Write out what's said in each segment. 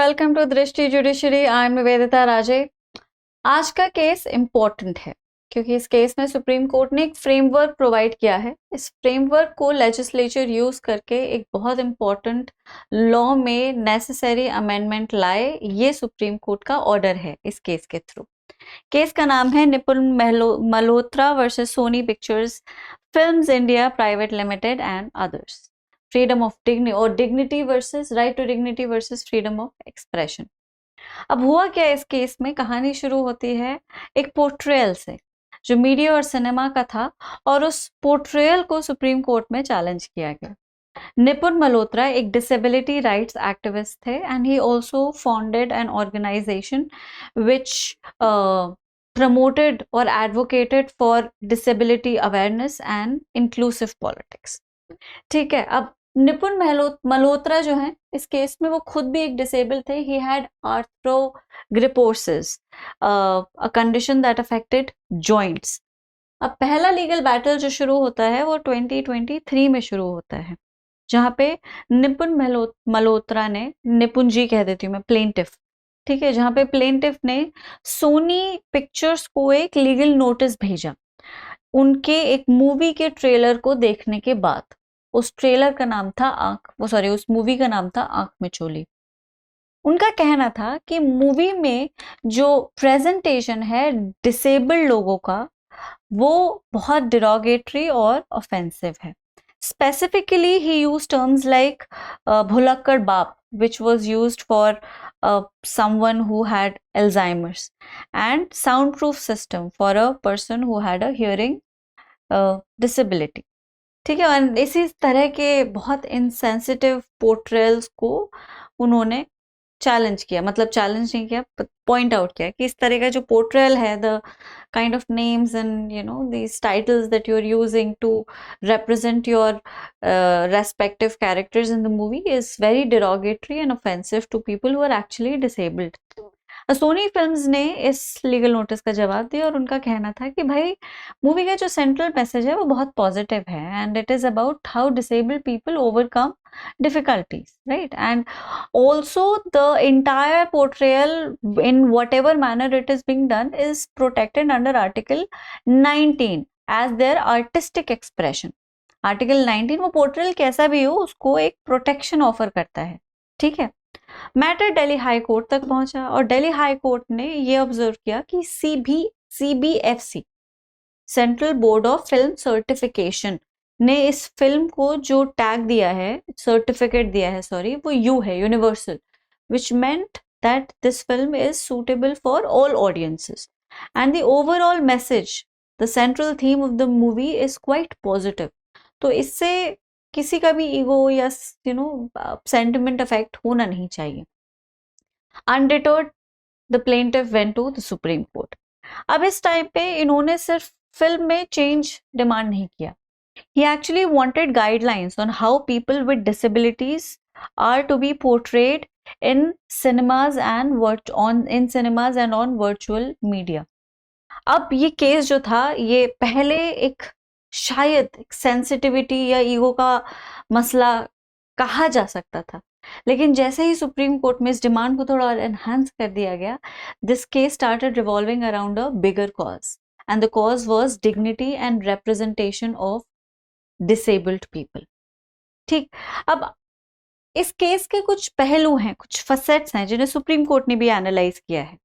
Welcome to दृष्टि judiciary. I am Nivedita राजे। आज का केस इम्पोर्टेंट है क्योंकि इस केस में सुप्रीम कोर्ट ने एक फ्रेमवर्क प्रोवाइड किया है। इस फ्रेमवर्क को लेजिस्लेचर यूज करके एक बहुत इम्पोर्टेंट लॉ में नेसेसरी अमेंडमेंट लाए। ये सुप्रीम कोर्ट का ऑर्डर है इस केस के थ्रू। केस का नाम है Nipun Malhotra versus Sony Pictures Films India Private Limited and others. Freedom of dignity versus right to dignity versus freedom of expression. अब हुआ क्या इस केस में, कहानी शुरू होती है एक पोर्ट्रेयल से जो मीडिया और सिनेमा का था और उस पोर्ट्रेयल को सुप्रीम कोर्ट में चैलेंज किया गया। निपुण मल्होत्रा एक डिसेबिलिटी राइट्स एक्टिविस्ट थे and he also founded an organisation which promoted or advocated for disability awareness and inclusive politics। ठीक है, अब निपुण मल्होत्रा जो है इस केस में वो खुद भी एक डिसेबल थे। He had arthrogryposis, a condition that affected joints. अब पहला लीगल बैटल जो शुरू होता है वो 2023 में शुरू होता है, जहां पे निपुण मल्होत्रा ने, निपुण जी कह देती हूँ मैं, प्लेंटिफ, ठीक है, जहां पे प्लेंटिफ ने सोनी पिक्चर्स को एक लीगल नोटिस भेजा उनके एक मूवी के ट्रेलर को देखने के बाद। उस ट्रेलर का नाम था उस मूवी का नाम था आंख में चोली। उनका कहना था कि मूवी में जो प्रेजेंटेशन है डिसेबल्ड लोगों का वो बहुत डिरोगेटरी और ऑफेंसिव है। स्पेसिफिकली ही यूज्ड टर्म्स लाइक भुलक्कड़ बाप which was used for someone who had Alzheimer's, and soundproof system for a person who had a hearing disability। ठीक है, और इसी तरह के बहुत इनसेंसिटिव पोर्ट्रेल्स को उन्होंने चैलेंज किया, मतलब चैलेंज नहीं किया, पॉइंट आउट किया कि इस तरह का जो पोर्ट्रेल है, the kind of names and these titles that you are using to represent your respective characters in the movie is very derogatory and offensive to people who are actually disabled। Sony films ने इस legal notice का जवाब दिया और उनका कहना था कि भाई मूवी का जो सेंट्रल मैसेज है वो बहुत पॉजिटिव है and it is about how disabled people overcome difficulties, right? And also the entire portrayal in whatever manner it is being done is protected under Article 19 as their artistic expression। Article 19 वो portrayal कैसा भी हो उसको एक protection offer करता है, ठीक है। मैटर दिल्ली हाई कोर्ट तक पहुंचा और दिल्ली हाई कोर्ट ने ये ऑब्जर्व किया कि CBFC, central board of film certification, ने इस फिल्म को जो टैग दिया है, सर्टिफिकेट दिया है, सॉरी, वो यू है, universal, which meant that this film is suitable for all audiences and the overall message, the central theme of the movie is quite positive। तो इससे किसी का भी ईगो या सेंटिमेंट अफेक्ट होना नहीं चाहिए। Undeterred the plaintiff went to the Supreme Court. अब इस टाइम पे इन्होंने सिर्फ फिल्म में चेंज डिमांड नहीं किया, he actually wanted guidelines on how people with disabilities are to be portrayed in cinemas and on virtual media। अब ये केस जो था ये पहले एक शायद सेंसिटिविटी या ईगो का मसला कहा जा सकता था, लेकिन जैसे ही सुप्रीम कोर्ट में इस डिमांड को थोड़ा और एनहांस कर दिया गया, this case started revolving around a bigger cause and the cause was dignity and representation of disabled people. ठीक, अब इस केस के कुछ पहलू हैं, कुछ फसेट्स हैं जिन्हें सुप्रीम कोर्ट ने भी एनालाइज किया है।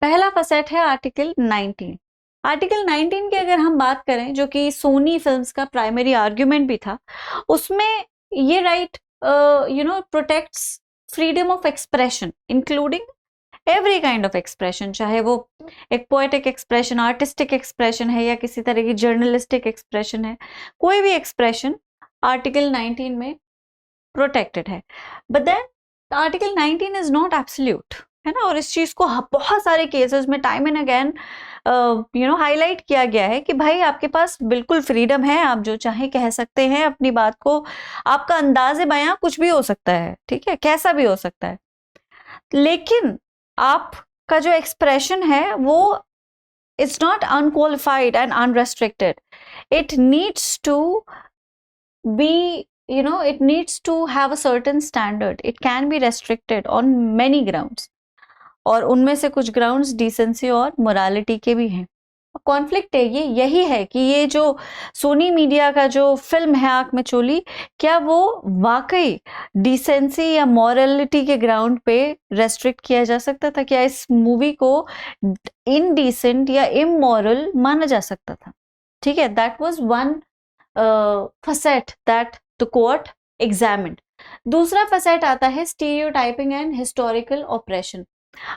पहला फसेट है आर्टिकल 19। आर्टिकल 19 की अगर हम बात करें, जो कि सोनी फिल्म्स का प्राइमरी आर्ग्यूमेंट भी था, उसमें ये right protects freedom of expression including every kind of expression, चाहे वो एक पोएटिक एक्सप्रेशन, आर्टिस्टिक एक्सप्रेशन है या किसी तरह की जर्नलिस्टिक एक्सप्रेशन है, कोई भी एक्सप्रेशन आर्टिकल 19 में प्रोटेक्टेड है। But then article 19 is not absolute, है ना, और इस चीज को बहुत सारे केसेस में टाइम एंड अगेन हाईलाइट किया गया है कि भाई आपके पास बिल्कुल फ्रीडम है, आप जो चाहे कह सकते हैं अपनी बात को, आपका अंदाज़े बयां कुछ भी हो सकता है, ठीक है, कैसा भी हो सकता है, लेकिन आपका जो एक्सप्रेशन है वो it's not unqualified and unrestricted, it needs to be it needs to have a certain standard. It can be restricted on many grounds. और उनमें से कुछ ग्राउंड्स डिसेंसी और मोरालिटी के भी हैं। कॉन्फ्लिक्ट है ये, यही है कि ये जो सोनी मीडिया का जो फिल्म है आंख में चोली, क्या वो वाकई डिसेंसी या मॉरलिटी के ग्राउंड पे रेस्ट्रिक्ट किया जा सकता था? क्या इस मूवी को इनडिसेंट या इमोरल माना जा सकता था? ठीक है, that was one facet that the court examined. दूसरा फसेट आता है स्टीरियोटाइपिंग एंड हिस्टोरिकल ऑपरेशन।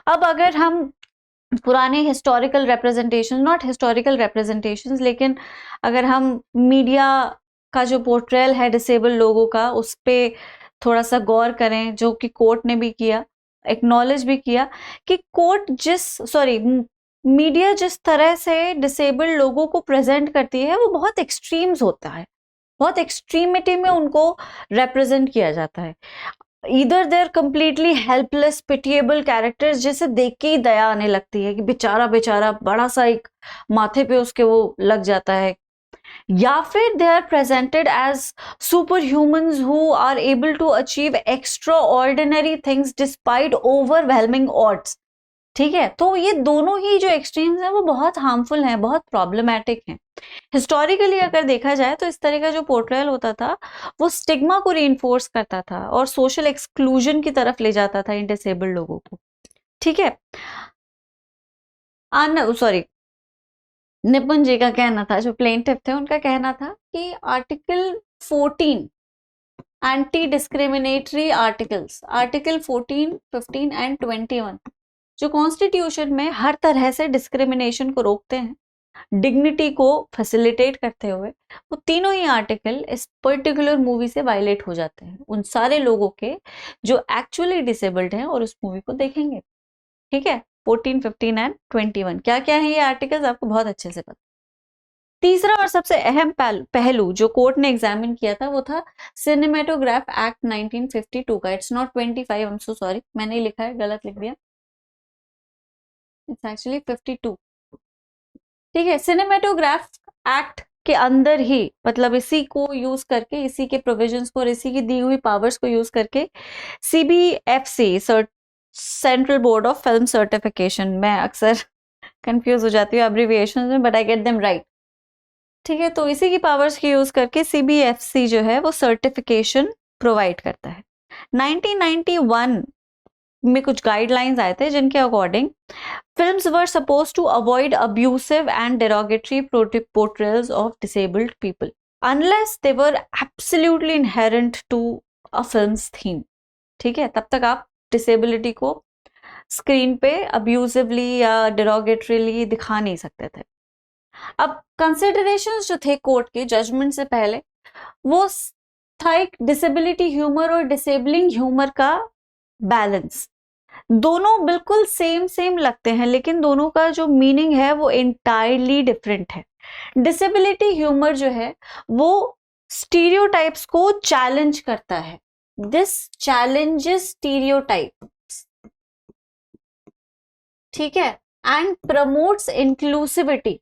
अब अगर हम पुराने historical representation, not historical representations, लेकिन अगर हम मीडिया का जो पोर्ट्रेयल है डिसेबल लोगों का, उस पर थोड़ा सा गौर करें, जो कि कोर्ट ने भी किया, एक्नॉलेज भी किया कि मीडिया जिस तरह से डिसेबल्ड लोगों को प्रेजेंट करती है वो बहुत एक्सट्रीम्स होता है, बहुत एक्सट्रीमिटी में उनको रिप्रेजेंट किया जाता है। ईदर देर कंप्लीटली हेल्पलेस पिटिएबल कैरेक्टर्स, जिसे देख के ही दया आने लगती है कि बेचारा बेचारा, बड़ा सा एक माथे पे उसके वो लग जाता है, या फिर they are presented as superhumans who are able to achieve extraordinary things despite overwhelming odds. ठीक है, तो ये दोनों ही जो एक्सट्रीम्स हैं वो बहुत हार्मफुल हैं, बहुत प्रॉब्लमैटिक हैं। हिस्टोरिकली अगर देखा जाए तो इस तरह का जो पोर्ट्रेयल होता था वो स्टिग्मा को रीइंफोर्स करता था और सोशल एक्सक्लूजन की तरफ ले जाता था इन डिसेबल्ड लोगों को। ठीक है, निपुण जी का कहना था, जो प्लेंटिफ थे उनका कहना था कि article 14 anti discriminatory articles, article 14, 15 and 21 जो कॉन्स्टिट्यूशन में हर तरह से डिस्क्रिमिनेशन को रोकते हैं, डिग्निटी को फैसिलिटेट करते हुए, वो तीनों ही आर्टिकल इस पर्टिकुलर मूवी से वायलेट हो जाते हैं, उन सारे लोगों के जो एक्चुअली डिसेबल्ड हैं और उस मूवी को देखेंगे। ठीक है, 14, 15 एंड 21 क्या क्या है ये आर्टिकल्स आपको बहुत अच्छे से पता। तीसरा और सबसे अहम पहलू जो कोर्ट ने एग्जामिन किया था वो था सिनेमेटोग्राफ एक्ट 1952 का। It's not 25, I am so sorry, मैंने लिखा है, गलत लिख दिया, इट्स एक्चुअली 52। ठीक है, सिनेमेटोग्राफ एक्ट के अंदर ही, मतलब इसी को यूज करके, इसी के प्रोविजंस को और इसी की दी हुई पावर्स को यूज करके CBFC, central board of film certification, मैं अक्सर कंफ्यूज हो जाती हूँ एब्रिविएशंस में, but I get them right. ठीक है, तो इसी की पावर्स की यूज करके CBFC जो है वो सर्टिफिकेशन प्रोवाइड करता है। 1991 में कुछ गाइडलाइंस आए थे जिनके according films were supposed to avoid abusive and derogatory portrayals of disabled people unless they were absolutely inherent to a film's theme। ठीक है, तब तक आप डिसेबिलिटी को स्क्रीन पे अब्यूजिवली या डेरोगेटरीली दिखा नहीं सकते थे। अब कंसिडरेशंस जो थे कोर्ट के जजमेंट से पहले, वो था एक डिसेबिलिटी ह्यूमर और डिसेबलिंग ह्यूमर का बैलेंस। दोनों बिल्कुल सेम लगते हैं, लेकिन दोनों का जो मीनिंग है वो इंटायरली डिफरेंट है। डिसेबिलिटी ह्यूमर जो है वो स्टीरियोटाइप्स को चैलेंज करता है, दिस चैलेंजेस स्टीरियोटाइप्स। ठीक है, एंड प्रमोट्स इंक्लूसिविटी।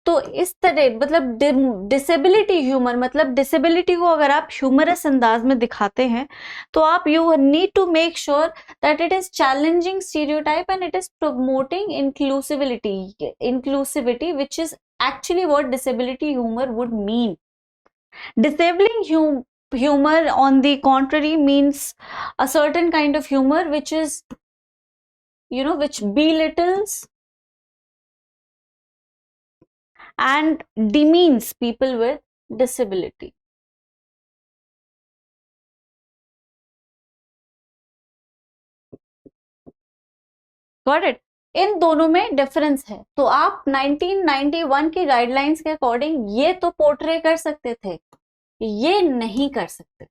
तो इस तरह, मतलब डिसेबिलिटी ह्यूमर, मतलब डिसेबिलिटी को अगर आप ह्यूमरस अंदाज में दिखाते हैं तो आप you need to make sure that it is challenging stereotype and it is promoting inclusivity which is actually what disability humour would mean. Disabling humor on the contrary means a certain kind of humor which is, which belittles and demeans people with disability। Got it? इन दोनों में difference है। तो आप 1991 की guidelines के according ये तो portray कर सकते थे, ये नहीं कर सकते।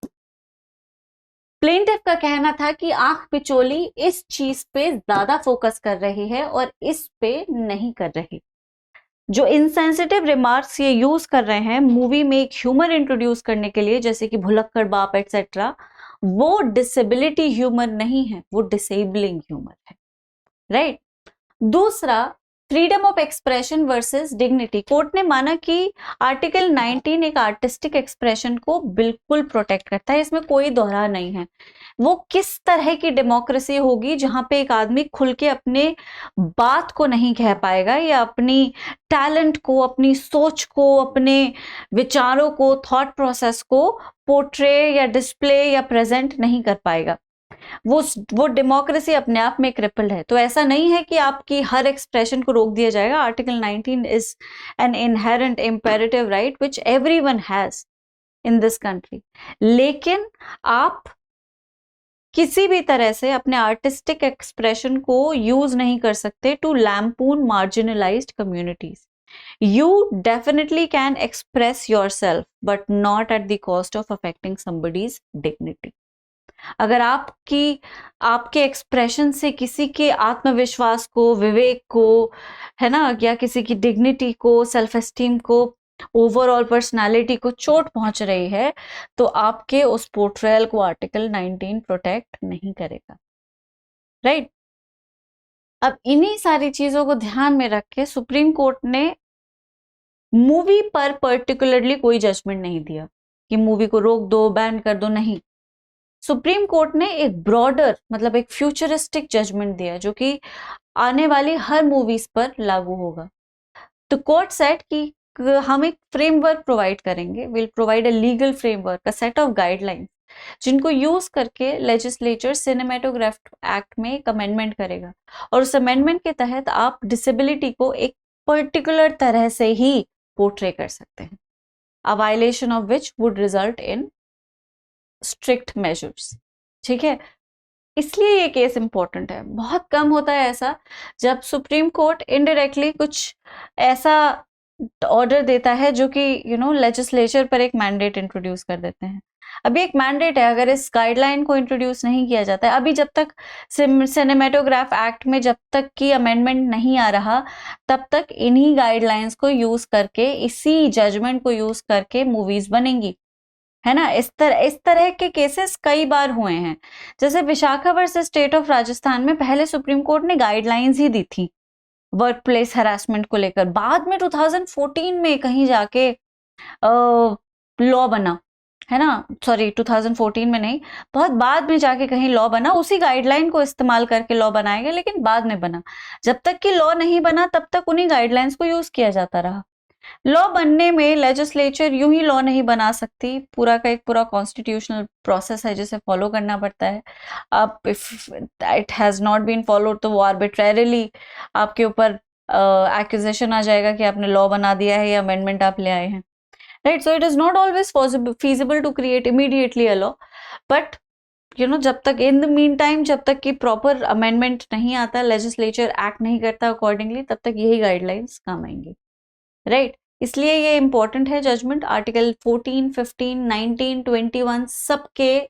प्लेंटिफ का कहना था कि आंख पिचोली इस चीज पे ज्यादा फोकस कर रही है और इस पे नहीं कर रही। जो इनसेंसिटिव रिमार्क्स ये यूज कर रहे हैं मूवी में एक ह्यूमर इंट्रोड्यूस करने के लिए, जैसे कि भुलक्कड़ बाप एटसेट्रा, वो डिसेबिलिटी ह्यूमर नहीं है, वो डिसेबलिंग ह्यूमर है। राइट? दूसरा, freedom of expression versus dignity. Court ने माना कि आर्टिकल 19 एक आर्टिस्टिक एक्सप्रेशन को बिल्कुल प्रोटेक्ट करता है, इसमें कोई दोहरा नहीं है। वो किस तरह की डेमोक्रेसी होगी जहां पे एक आदमी खुल के अपने बात को नहीं कह पाएगा या अपनी टैलेंट को, अपनी सोच को, अपने विचारों को, थॉट प्रोसेस को पोर्ट्रे या डिस्प्ले या प्रेजेंट नहीं कर पाएगा। वो डेमोक्रेसी अपने आप में क्रिपल्ड है। तो ऐसा नहीं है कि आपकी हर एक्सप्रेशन को रोक दिया जाएगा। Article 19 is an inherent imperative right which everyone has in this country. लेकिन आप किसी भी तरह से अपने आर्टिस्टिक एक्सप्रेशन को यूज नहीं कर सकते to lampoon marginalised communities. You definitely can express yourself, but not at the cost of affecting somebody's dignity. अगर आपके एक्सप्रेशन से किसी के आत्मविश्वास को, विवेक को, है ना, या किसी की डिग्निटी को, सेल्फ एस्टीम को, ओवरऑल पर्सनालिटी को चोट पहुंच रही है, तो आपके उस पोर्ट्रेयल को आर्टिकल 19 प्रोटेक्ट नहीं करेगा। राइट? अब इन्हीं सारी चीजों को ध्यान में रख के सुप्रीम कोर्ट ने मूवी पर पर्टिकुलरली कोई जजमेंट नहीं दिया कि मूवी को रोक दो, बैन कर दो, नहीं। सुप्रीम कोर्ट ने एक ब्रॉडर, मतलब एक फ्यूचरिस्टिक जजमेंट दिया जो कि आने वाली हर मूवीज पर लागू होगा। तो कोर्ट सेड कि हम एक फ्रेमवर्क प्रोवाइड करेंगे, will provide a legal framework, a set of guidelines, जिनको यूज करके लेजिस्लेचर सिनेमेटोग्राफ एक्ट में एक अमेंडमेंट करेगा, और उस अमेंडमेंट के तहत आप डिसेबिलिटी को एक पर्टिकुलर तरह से ही पोर्ट्रे कर सकते हैं, अ violation of which would result in strict measures. ठीक है? इसलिए ये केस इंपॉर्टेंट है। बहुत कम होता है ऐसा जब सुप्रीम कोर्ट इनडायरेक्टली कुछ ऐसा ऑर्डर देता है जो कि लेजिस्लेचर पर एक मैंडेट इंट्रोड्यूस कर देते हैं। अभी एक मैंडेट है, अगर इस गाइडलाइन को इंट्रोड्यूस नहीं किया जाता है, अभी जब तक सिनेमेटोग्राफ एक्ट में जब तक की अमेंडमेंट नहीं आ रहा, तब तक इन्हीं गाइडलाइंस को यूज करके, इसी जजमेंट को यूज करके मूवीज बनेंगी, है ना। इस तरह के केसेस कई बार हुए हैं। जैसे Vishakha versus state of Rajasthan में पहले सुप्रीम कोर्ट ने गाइडलाइंस ही दी थी वर्क प्लेस हरासमेंट को लेकर। बाद में 2014 में कहीं जाके लॉ बना, है ना, सॉरी 2014 में नहीं, बहुत बाद में जाके कहीं लॉ बना, उसी गाइडलाइन को इस्तेमाल करके लॉ बनाया गया, लेकिन बाद में बना। जब तक कि लॉ नहीं बना तब तक उन्हीं गाइडलाइंस को यूज किया जाता रहा। लॉ बनने में लेजिस्लेचर यूं ही लॉ नहीं बना सकती, पूरा का एक पूरा कॉन्स्टिट्यूशनल प्रोसेस है जिसे फॉलो करना पड़ता है। अब if it has not been followed तो वो आर्बिट्रेरिली आपके ऊपर एक्यूजेशन आ जाएगा कि आपने लॉ बना दिया है या अमेंडमेंट आप ले आए हैं। Right? So it is not always feasible to create immediately a law, but जब तक इन द मीन टाइम, जब तक कि प्रॉपर अमेंडमेंट नहीं आता, लेजिस्लेचर एक्ट नहीं करता अकॉर्डिंगली, तब तक यही गाइडलाइंस काम आएंगी। राइट? इसलिए ये इंपॉर्टेंट है जजमेंट। आर्टिकल 14, 15, 19, 21 सबके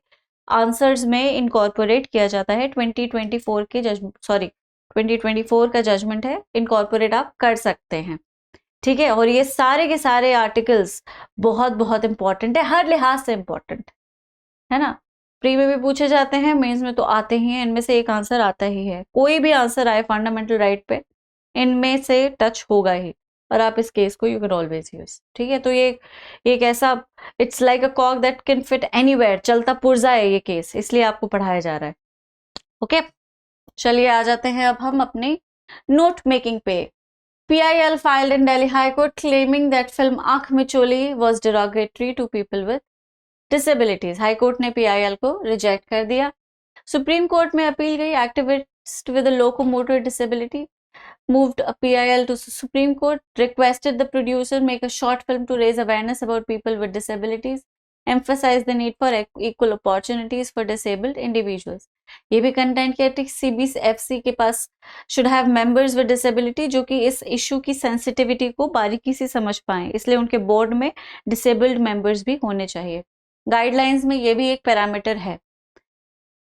आंसर्स में इनकॉर्पोरेट किया जाता है। 2024 के जजमेंट, सॉरी 2024 का जजमेंट है, इनकॉर्पोरेट आप कर सकते हैं। ठीक है? और ये सारे के सारे आर्टिकल्स बहुत बहुत इंपॉर्टेंट है, हर लिहाज से इंपॉर्टेंट है ना। प्री में भी पूछे जाते हैं, मेंस में तो आते ही हैं, इनमें से एक आंसर आता ही है। कोई भी आंसर आए फंडामेंटल राइट पे, इनमें से टच होगा ही, और आप इस केस को यू कैन ऑलवेज यूज। ठीक है? तो ये एक ऐसा, it's like a cog that can fit anywhere, चलता पुर्जा है ये केस, इसलिए आपको पढ़ाया जा रहा है। ओके, चलिए आ जाते हैं अब हम अपनी नोट मेकिंग पे। PIL filed in Delhi High Court claiming that film आंख मिचोली was derogatory to people with disabilities. High court ने PIL को रिजेक्ट कर दिया। सुप्रीम कोर्ट में अपील गई। Activist with a locomotor disability moved a PIL to Supreme Court, requested the producer make a short film to raise awareness about people with disabilities, emphasize the need for equal opportunities for disabled individuals. ये भी content किया कि CBFC के पास should have members with disability जो कि इस issue की sensitivity को बारीकी से समझ पाएं, इसलिए उनके बोर्ड में डिसेबल्ड मेंबर्स भी होने चाहिए। गाइडलाइंस में ये भी एक पैरामीटर है।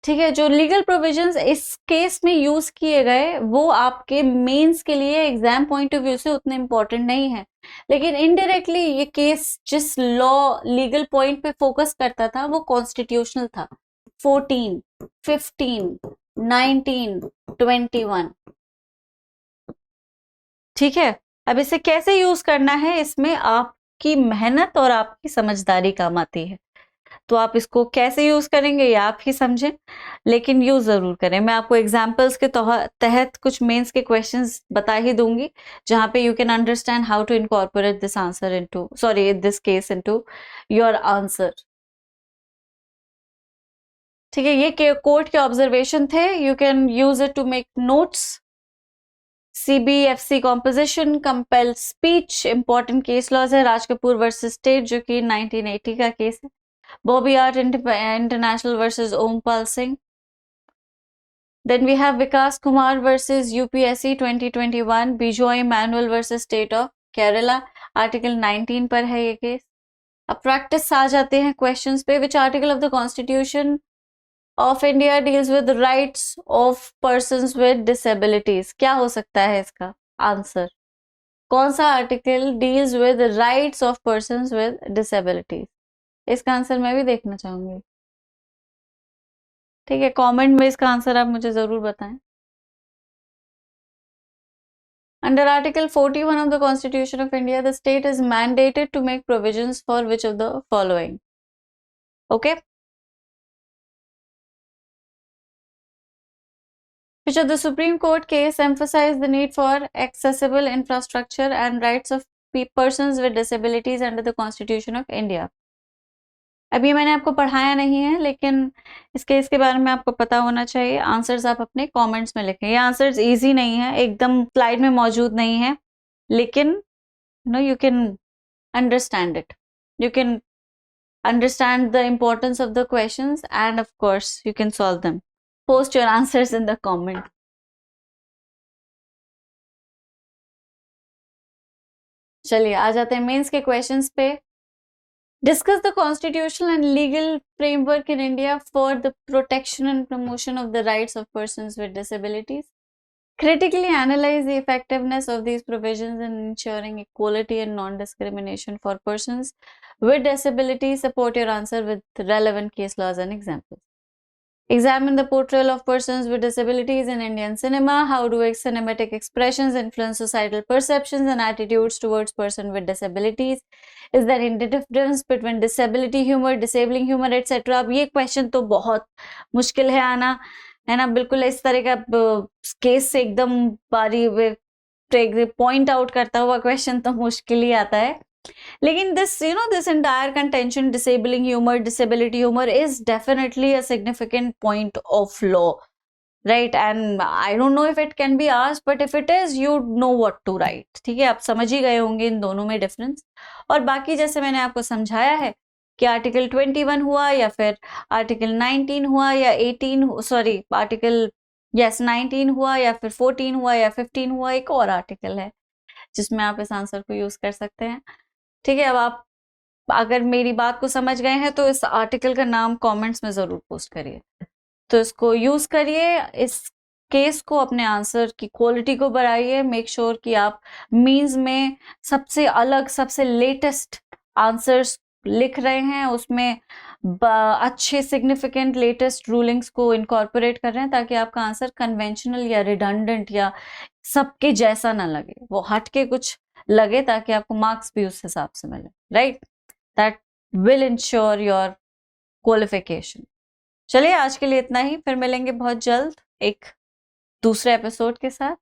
ठीक है? जो लीगल प्रोविजंस इस केस में यूज किए गए वो आपके मेंस के लिए एग्जाम पॉइंट ऑफ व्यू से उतने इंपॉर्टेंट नहीं है, लेकिन इनडायरेक्टली ये केस जिस लॉ लीगल पॉइंट पे फोकस करता था वो कॉन्स्टिट्यूशनल था। 14, 15, 19, 21 ठीक है, अब इसे कैसे यूज करना है, इसमें आपकी मेहनत और आपकी समझदारी काम आती है। तो आप इसको कैसे यूज करेंगे ये आप ही समझें, लेकिन यूज जरूर करें। मैं आपको एग्जाम्पल्स के तहत कुछ मेंस के क्वेश्चंस बता ही दूंगी, जहां पे you can understand how to incorporate this answer into, sorry, this case into your answer. ठीक है, ये कोर्ट के ऑब्जर्वेशन थे, you can use it to make notes. CBFC composition, compel speech, important case laws है, Raj Kapoor versus state जो कि 1980 का case है, Bobby art international versus Ompal Singh. Then we have Vikas Kumar versus UPSC 2021, Bijoy Manuel versus State of Kerala, article 19 पर है ये case. अब practice आ जाते हैं क्वेश्चंस पे। Which article of the constitution of India deals with rights of persons with disabilities? क्या हो सकता है इसका आंसर? कौन सा article deals with rights of persons with disabilities? इसका आंसर मैं भी देखना चाहूंगी। ठीक है, कमेंट में इसका आंसर आप मुझे जरूर बताएं। Under Article 41 of the Constitution of India, the state is mandated to make provisions for which of the following? Okay. Which of the Supreme Court case emphasized the need for accessible infrastructure and rights of persons with disabilities under the Constitution of India? अभी मैंने आपको पढ़ाया नहीं है, लेकिन इसके बारे में आपको पता होना चाहिए। आंसर्स आप अपने कमेंट्स में लिखें। ये आंसर्स इजी नहीं है, एकदम स्लाइड में मौजूद नहीं है, लेकिन you can understand it. You can understand the importance of the questions, and of course you can solve them. Post your answers in the comment. चलिए आ जाते हैं मेंस के क्वेश्चंस पे। Discuss the constitutional and legal framework in India for the protection and promotion of the rights of persons with disabilities. Critically analyze the effectiveness of these provisions in ensuring equality and non-discrimination for persons with disabilities. Support your answer with relevant case laws and examples. Examine the portrayal of persons with disabilities in Indian cinema. How do cinematic expressions influence societal perceptions and attitudes towards persons with disabilities? Is there any difference between disability humor, disabling humor, etc.? अब ये question तो बहुत मुश्किल है आना, है ना। बिल्कुल इस तरह का केस से एकदम बारी पॉइंट आउट करता हुआ क्वेश्चन तो मुश्किल ही आता है। लेकिन this entire contention, disabling humor, disability humor, is definitely a significant point of law, right? And I don't know if it can be asked, but if it is, you know what to write. ठीक है, आप समझ ही गए होंगे इन दोनों में difference. और बाकी जैसे मैंने आपको समझाया है कि आर्टिकल 21 हुआ या फिर आर्टिकल 19 हुआ या 19 हुआ या फिर 14 हुआ या 15 हुआ, एक और आर्टिकल है जिसमें आप इस आंसर को यूज कर सकते हैं। ठीक है, अब आप अगर मेरी बात को समझ गए हैं तो इस आर्टिकल का नाम कमेंट्स में जरूर पोस्ट करिए, तो इसको यूज करिए, इस केस को अपने आंसर की क्वालिटी को बढ़ाइए। मेक श्योर कि आप मीन्स में सबसे अलग, सबसे लेटेस्ट आंसर्स लिख रहे हैं, उसमें अच्छे सिग्निफिकेंट लेटेस्ट रूलिंग्स को इनकॉर्पोरेट कर रहे हैं, ताकि आपका आंसर कन्वेंशनल या रिडंडेंट या सबके जैसा ना लगे, वो हटके कुछ लगे, ताकि आपको मार्क्स भी उस हिसाब से मिले, right? That will ensure your qualification. चलिए आज के लिए इतना ही, फिर मिलेंगे बहुत जल्द एक दूसरे एपिसोड के साथ।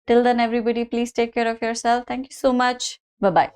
Till then everybody please take care of yourself. Thank you so much, bye bye.